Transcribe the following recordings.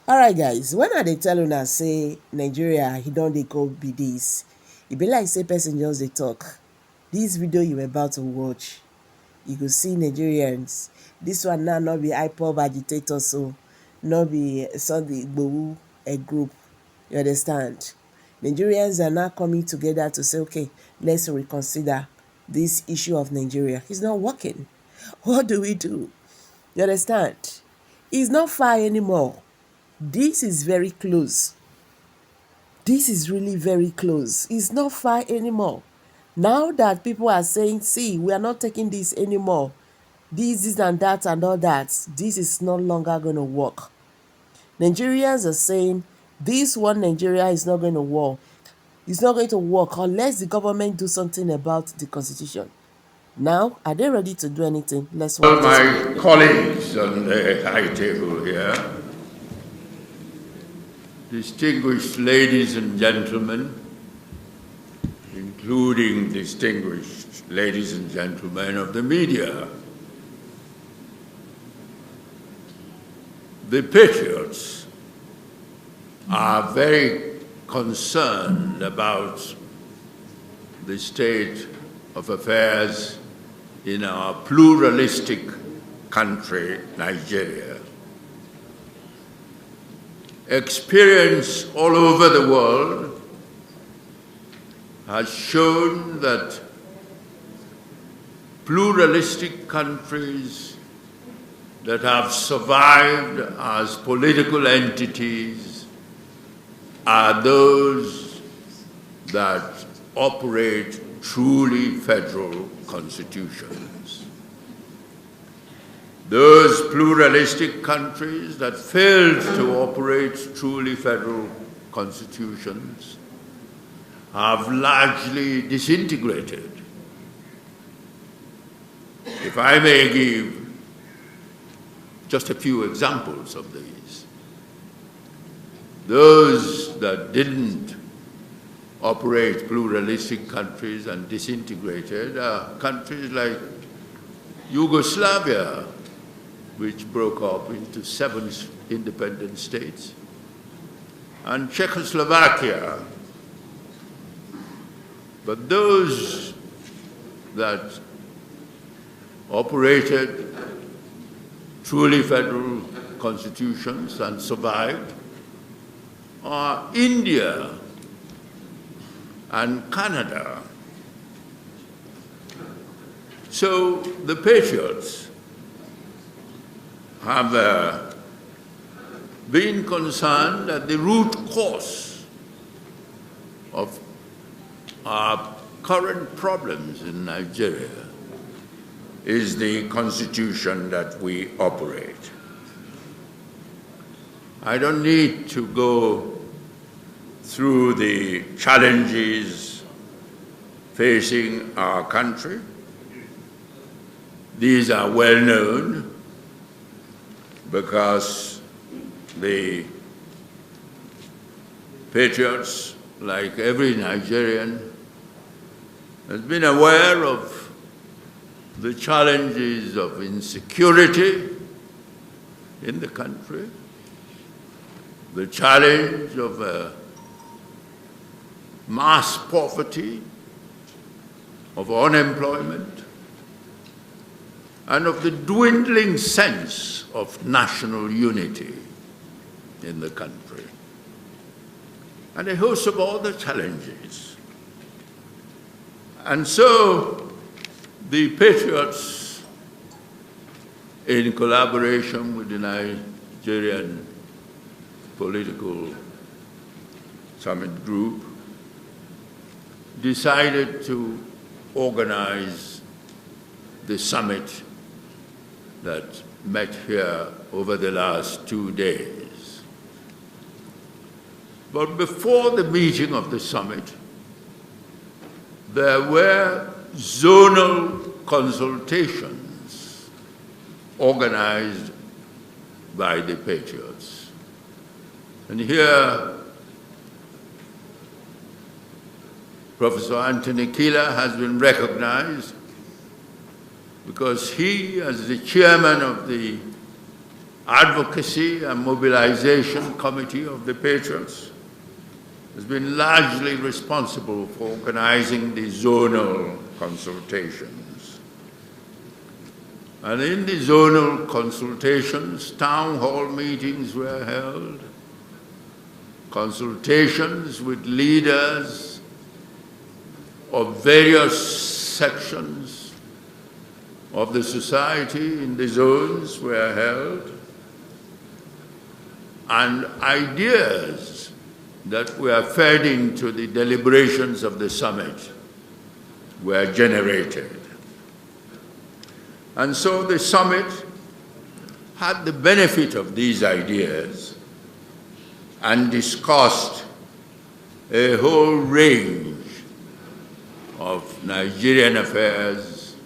Alright guys, when I dey tell una say Nigeria he don dey go be dis, e be like say person just dey talk. Dis video you about to watch, you go see Nigerians. Dis one now no be IPOB agitators o, no be Sunday Igbohu a group, you understand? Nigerians are now coming together to say, okay, let's reconsider this issue of Nigeria. It's not working. What do we do? You understand? It's not far anymore. This is very close. This is really very close. It's not far anymore. Now that people are saying, see, we are not taking this anymore, this and that and all that, this is no longer going to work. Nigerians are saying, this one Nigeria is not going to work. It's not going to work unless the government do something about the constitution. Now, are they ready to do anything? Let's watch All this my video. colleagues on the high table here, distinguished ladies and gentlemen, including distinguished ladies and gentlemen of the media, the Patriots are very concerned about the state of affairs in our pluralistic country, Nigeria. Experience all over the world has shown that pluralistic countries that have survived as political entities are those that operate truly federal constitutions. Those pluralistic countries that failed to operate truly federal constitutions have largely disintegrated. If I may give just a few examples of these, those that didn't operate pluralistic countries and disintegrated are countries like Yugoslavia, which broke up into 7 independent states, and Czechoslovakia. But those that operated truly federal constitutions and survived are India and Canada. So the Patriots have been concerned that the root cause of our current problems in Nigeria is the constitution that we operate. I don't need to go through the challenges facing our country. These are well known because the Patriots, like every Nigerian, has been aware of the challenges of insecurity in the country, the challenge of mass poverty, of unemployment, and of the dwindling sense of national unity in the country, and a host of other challenges. And so the Patriots, in collaboration with the Nigerian Political Summit Group, decided to organize the summit that met here over the last 2 days. But before the meeting of the summit, there were zonal consultations organized by the Patriots. And here, Professor Anthony Killer has been recognized because he, as the chairman of the Advocacy and Mobilization Committee of the Patriots has been largely responsible for organizing the zonal consultations. And in the zonal consultations, town hall meetings were held, consultations with leaders of various sections of the society in the zones were held, and ideas that were fed into the deliberations of the summit were generated. And so the summit had the benefit of these ideas and discussed a whole range of Nigerian affairs,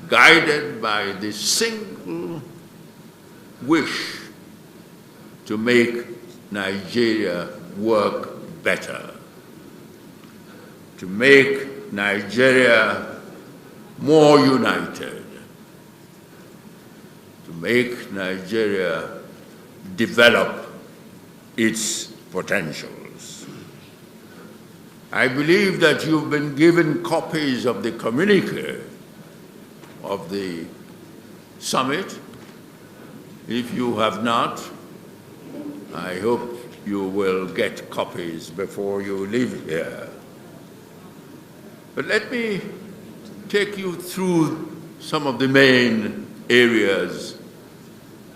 guided by the single wish to make Nigeria work better, to make Nigeria more united, to make Nigeria develop its potentials. I believe that you've been given copies of the communique of the summit. If you have not, I hope you will get copies before you leave here. But let me take you through some of the main areas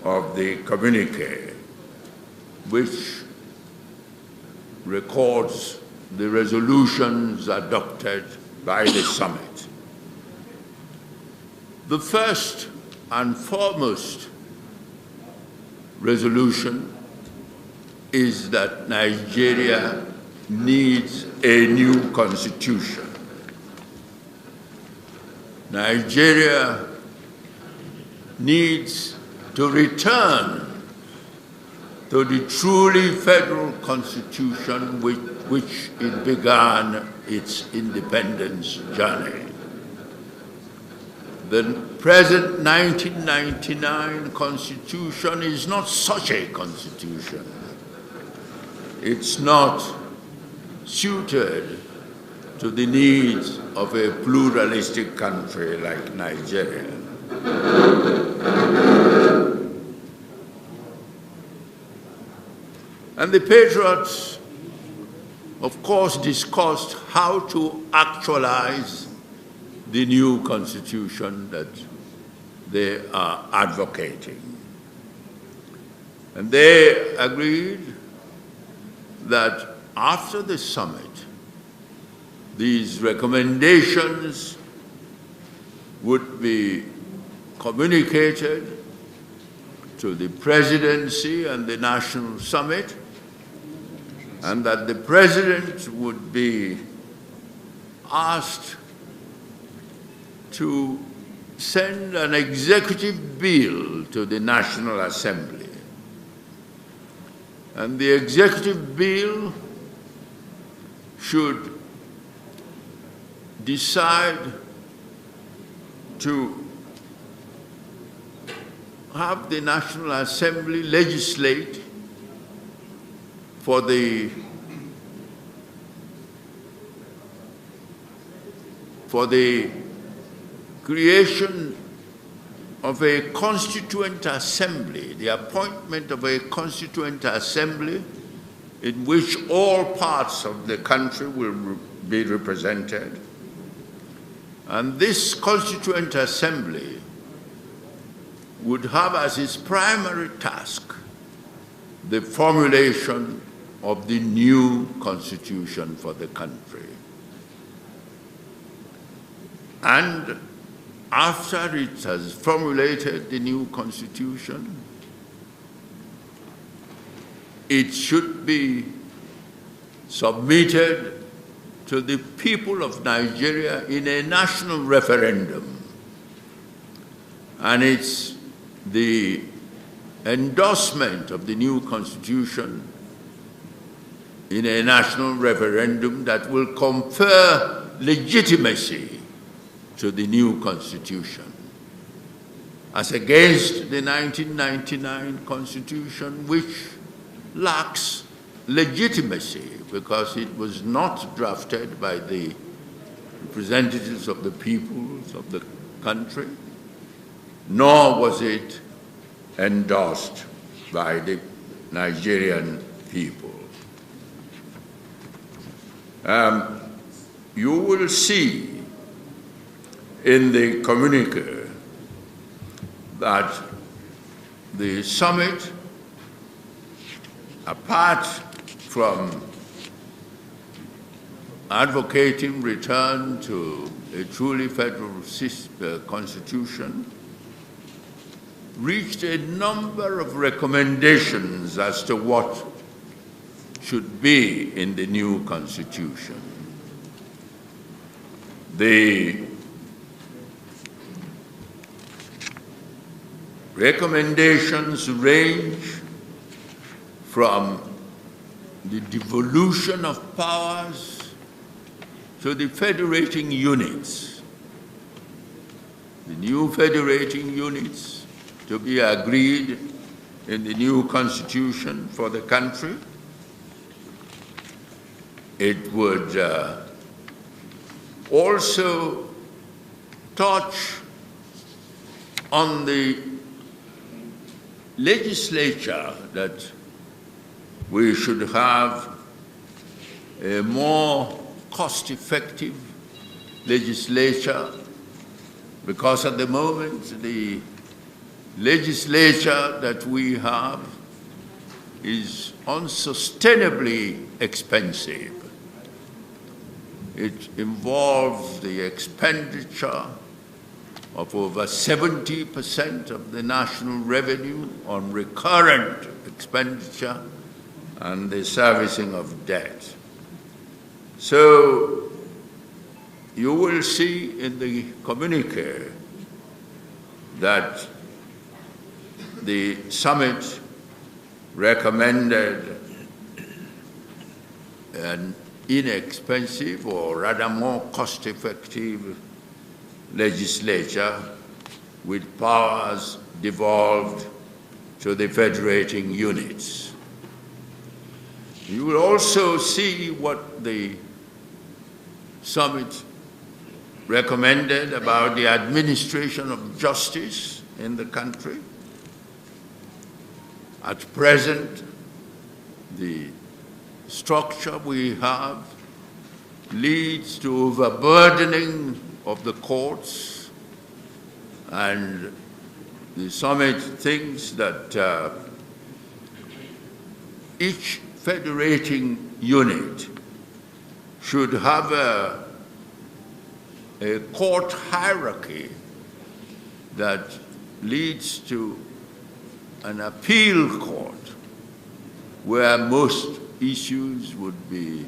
of the communique, which records the resolutions adopted by the summit. The first and foremost resolution is that Nigeria needs a new constitution. Nigeria needs to return to the truly federal constitution with which it began its independence journey. The present 1999 constitution is not such a constitution. It's not suited to the needs of a pluralistic country like Nigeria. And the Patriots, of course, discussed how to actualize the new constitution that they are advocating. And they agreed that after the summit, these recommendations would be communicated to the presidency and the national summit, and that the president would be asked to send an executive bill to the National Assembly. And the executive bill should decide to have the National Assembly legislate for the creation of a constituent assembly, the appointment of a constituent assembly in which all parts of the country will be represented. And this constituent assembly would have as its primary task the formulation of the new constitution for the country. And after it has formulated the new constitution, it should be submitted to the people of Nigeria in a national referendum. And it's the endorsement of the new constitution in a national referendum that will confer legitimacy to the new constitution. as against the 1999 Constitution, which lacks legitimacy because it was not drafted by the representatives of the peoples of the country, nor was it endorsed by the Nigerian people. You will see in the communique that the summit, apart from advocating return to a truly federal constitution, reached a number of recommendations as to what should be in the new constitution. The recommendations range from the devolution of powers to the federating units. The new federating units to be agreed in the new constitution for the country. It would also touch on the legislature, that we should have a more cost-effective legislature, because at the moment the legislature that we have is unsustainably expensive. It involves the expenditure of over 70% of the national revenue on recurrent expenditure and the servicing of debt. So you will see in the communique that the summit recommended an inexpensive, or rather more cost-effective, legislature with powers devolved to the federating units. You will also see what the summit recommended about the administration of justice in the country. At present, the structure we have leads to overburdening of the courts, and the summit thinks that each federating unit should have a court hierarchy that leads to an appeal court where most issues would be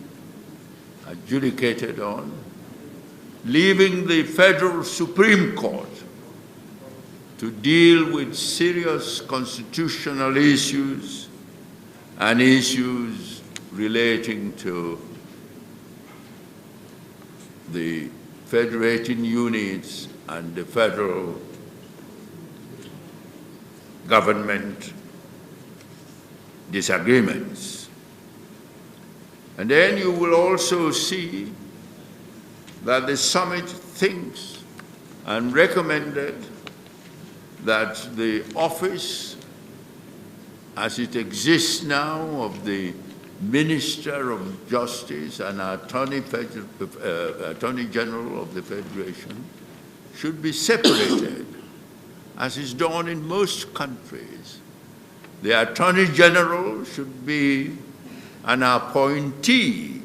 adjudicated on, leaving the federal Supreme Court to deal with serious constitutional issues and issues relating to the federating units and the federal government disagreements. And then you will also see that the summit thinks and recommended that the office, as it exists now, of the Minister of Justice and Attorney General of the Federation should be separated, as is done in most countries. The Attorney General should be an appointee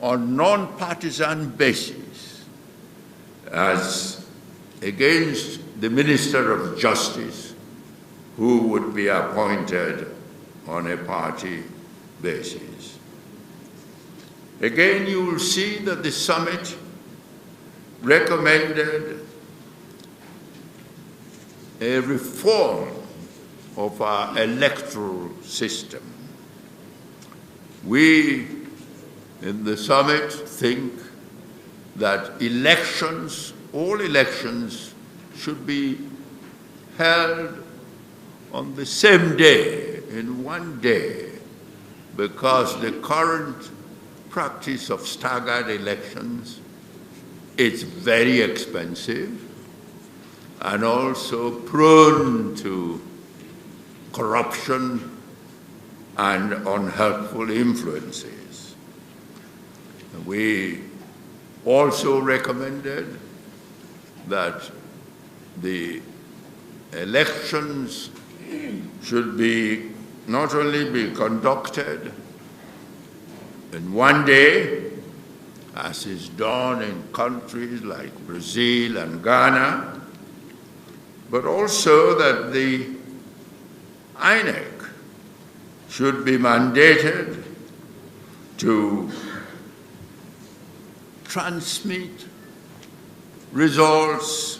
on non-partisan basis, as against the Minister of Justice, who would be appointed on a party basis. Again, you will see that the summit recommended a reform of our electoral system. We in the summit think that elections, all elections, should be held on the same day, in one day, because the current practice of staggered elections is very expensive and also prone to corruption and unhelpful influences. We also recommended that the elections should be not only be conducted in one day, as is done in countries like Brazil and Ghana, but also that the INEC should be mandated to transmit results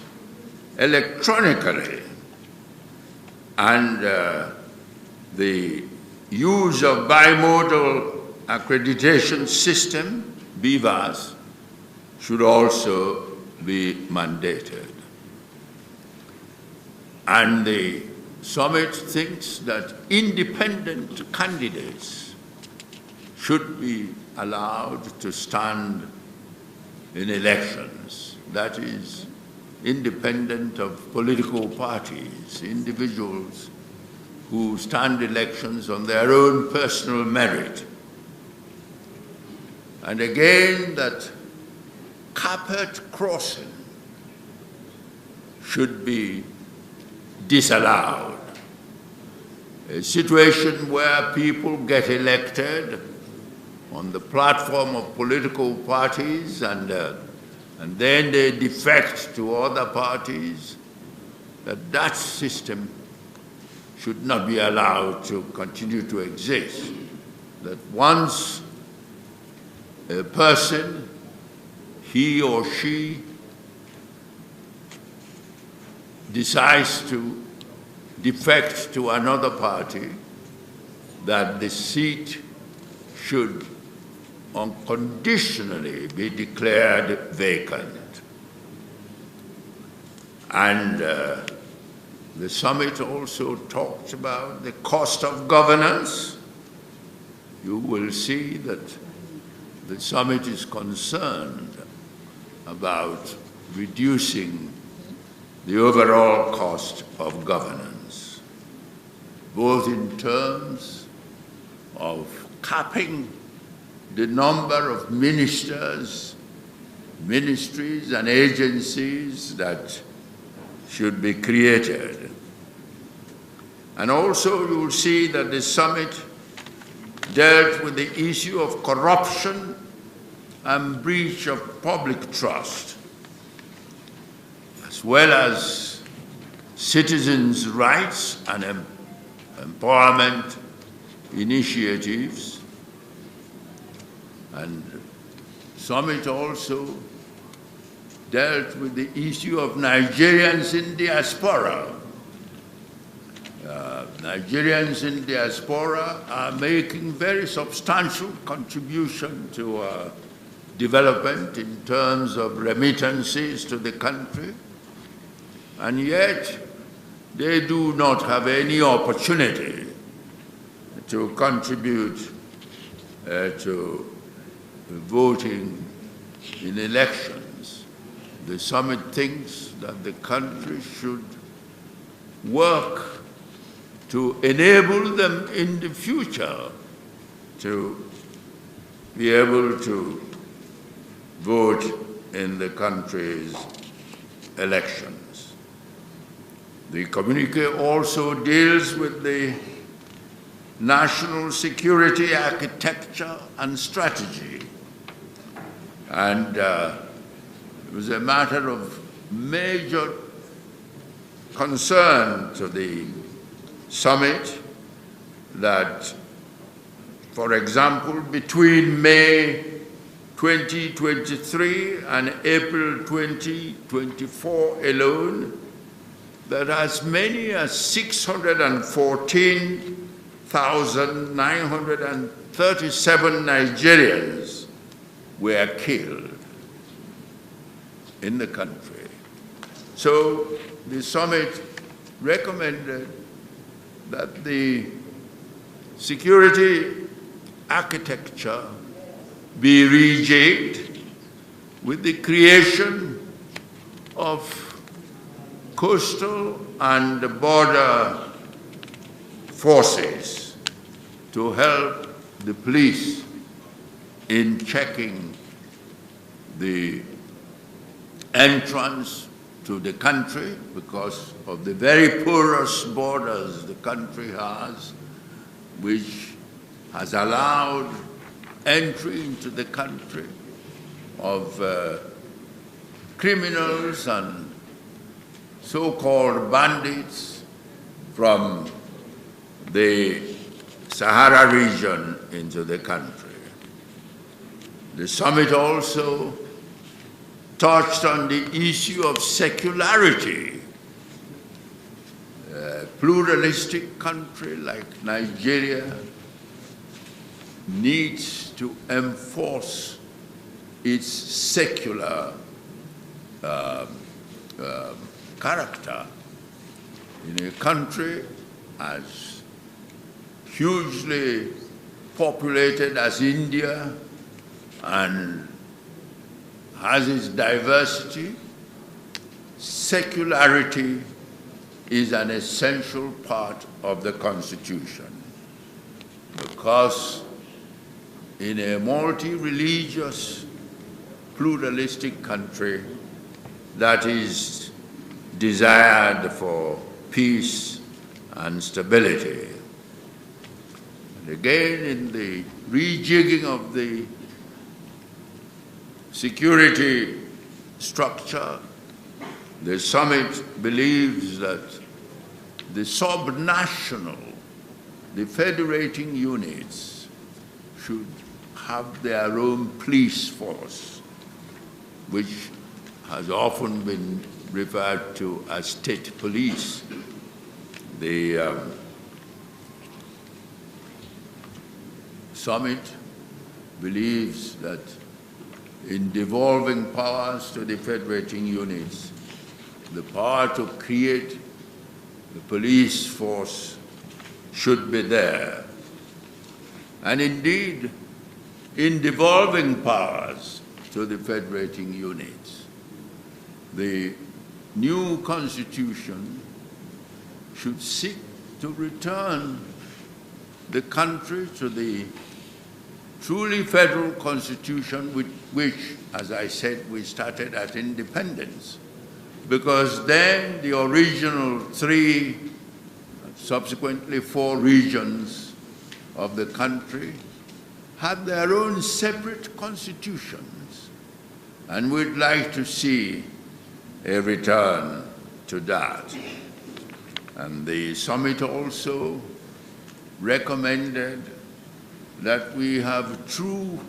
electronically, and the use of bimodal accreditation system, BVAS, should also be mandated. And the summit thinks that independent candidates should be allowed to stand in elections. That is, independent of political parties, individuals who stand elections on their own personal merit. And again, that carpet crossing should be disallowed. A situation where people get elected on the platform of political parties and then they defect to other parties, that system should not be allowed to continue to exist. That once a person, he or she, decides to defect to another party, that the seat should unconditionally be declared vacant. And the summit also talked about the cost of governance. You will see that the summit is concerned about reducing the overall cost of governance, both in terms of capping the number of ministers, ministries, and agencies that should be created. And also you will see that the summit dealt with the issue of corruption and breach of public trust, as well as citizens' rights and empowerment initiatives. And summit also dealt with the issue of Nigerians in diaspora. Nigerians in diaspora are making very substantial contribution to development in terms of remittances to the country, and yet they do not have any opportunity to contribute to voting in elections. The summit thinks that the country should work to enable them in the future to be able to vote in the country's elections. The communique also deals with the national security architecture and strategy. And it was a matter of major concern to the summit that, for example, between May 2023 and April 2024 alone, that as many as 614,937 Nigerians were killed in the country. So the summit recommended that the security architecture be rejigged with the creation of coastal and border forces to help the police in checking the entrance to the country because of the very porous borders the country has, which has allowed entry into the country of criminals and so-called bandits from the Sahara region into the country. The summit also touched on the issue of secularity. A pluralistic country like Nigeria needs to enforce its secular character in a country as hugely populated as India and has its diversity. Secularity is an essential part of the Constitution because in a multi-religious, pluralistic country that is desired for peace and stability. And again, in the rejigging of the security structure, the summit believes that the subnational, the federating units should have their own police force, which has often been referred to as state police. The summit believes that in devolving powers to the federating units, the power to create the police force should be there. And indeed, in devolving powers to the federating units, the new constitution should seek to return the country to the truly federal constitution with which, as I said, we started at independence. Because then the original 3, subsequently 4 regions of the country had their own separate constitutions. And we'd like to see a return to that. And the summit also recommended that we have true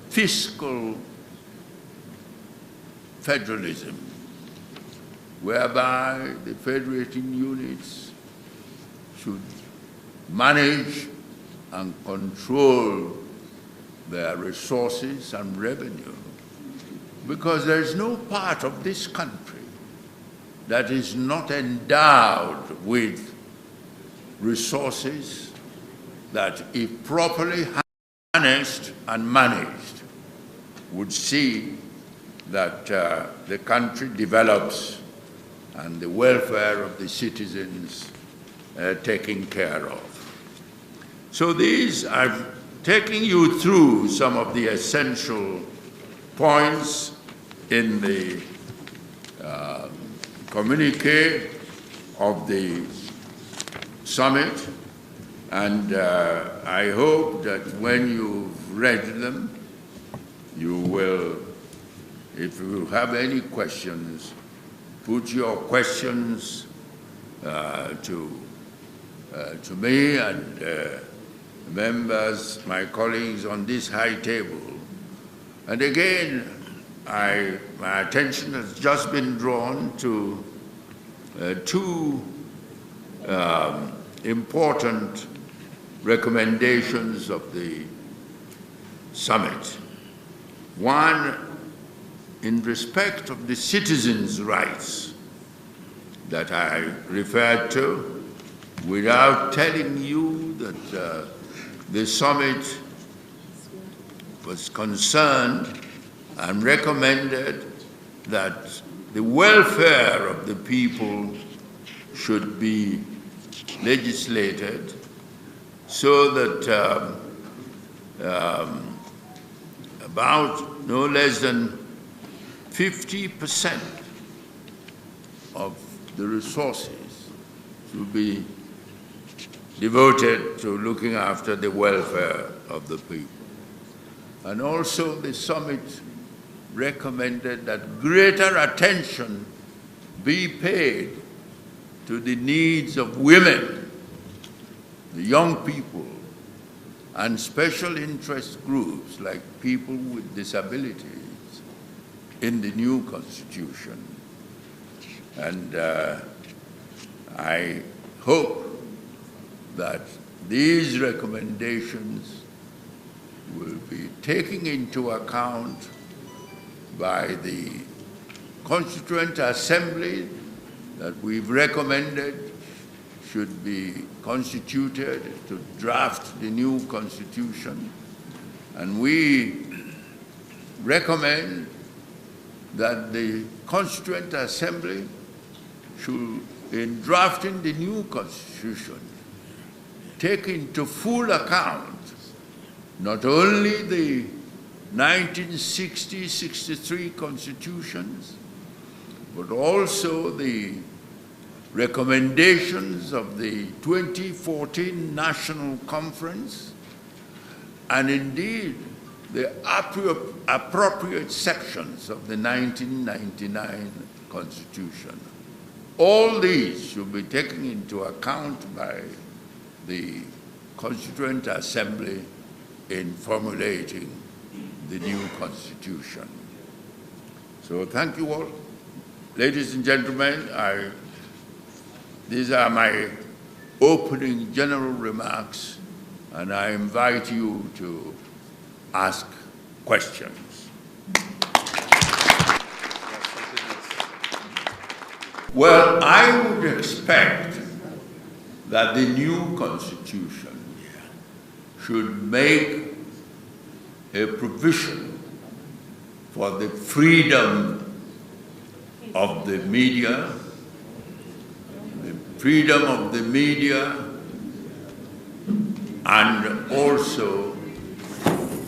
fiscal federalism, whereby the federating units should manage and control their resources and revenue, because there is no part of this country that is not endowed with resources that, if properly harnessed and managed, would see that the country develops and the welfare of the citizens taken care of. So these, I'm taking you through some of the essential points in the communique of the summit, and I hope that when you've read them, you will, if you have any questions, put your questions to me and members, my colleagues on this high table. And again, my attention has just been drawn to 2 important recommendations of the summit. One, in respect of the citizens' rights. that I referred to, without telling you that the summit was concerned and recommended that the welfare of the people should be legislated so that about no less than 50% of the resources should be devoted to looking after the welfare of the people. And also the summit recommended that greater attention be paid to the needs of women, the young people, and special interest groups like people with disabilities in the new constitution. And I hope that these recommendations will be taken into account by the Constituent Assembly that we've recommended should be constituted to draft the new constitution. And we recommend that the Constituent Assembly should, in drafting the new constitution, take into full account not only the 1960-63 constitutions, but also the recommendations of the 2014 National Conference, and indeed the appropriate sections of the 1999 Constitution. All these should be taken into account by the Constituent Assembly in formulating the new Constitution. So thank you all. Ladies and gentlemen, these are my opening general remarks, and I invite you to ask questions. Well, I would expect that the new Constitution should make a provision for the freedom of the media, and also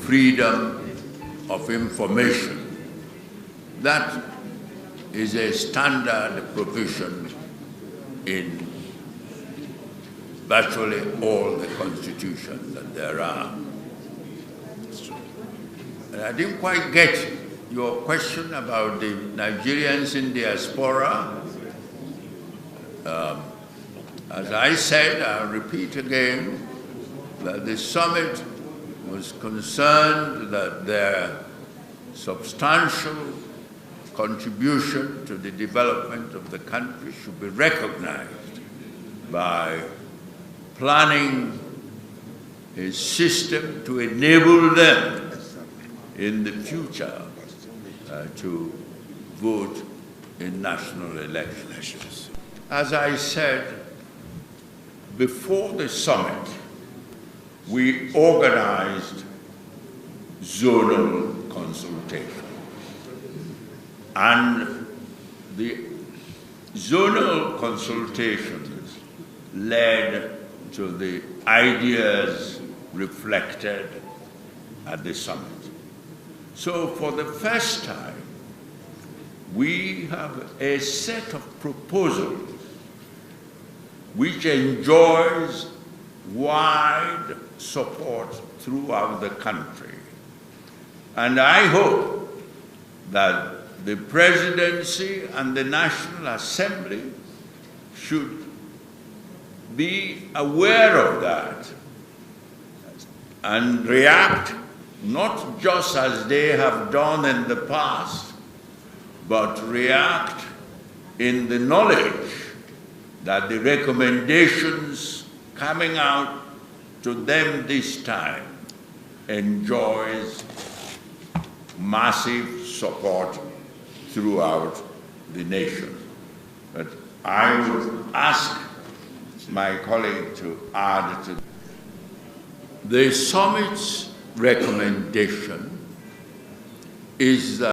freedom of information. That is a standard provision in virtually all the constitutions that there are. And I didn't quite get your question about the Nigerians in diaspora. As I said, I'll repeat again, that the summit was concerned that their substantial contribution to the development of the country should be recognized by planning a system to enable them in the future to vote in national elections. As I said, before the summit, we organized zonal consultation. And the zonal consultations led to the ideas reflected at the summit. So for the first time, we have a set of proposals which enjoys wide support throughout the country. And I hope that the presidency and the National Assembly should be aware of that and react not just as they have done in the past, but react in the knowledge that the recommendations coming out to them this time enjoys massive support throughout the nation. But I would ask my colleague to add to the summit's recommendation is that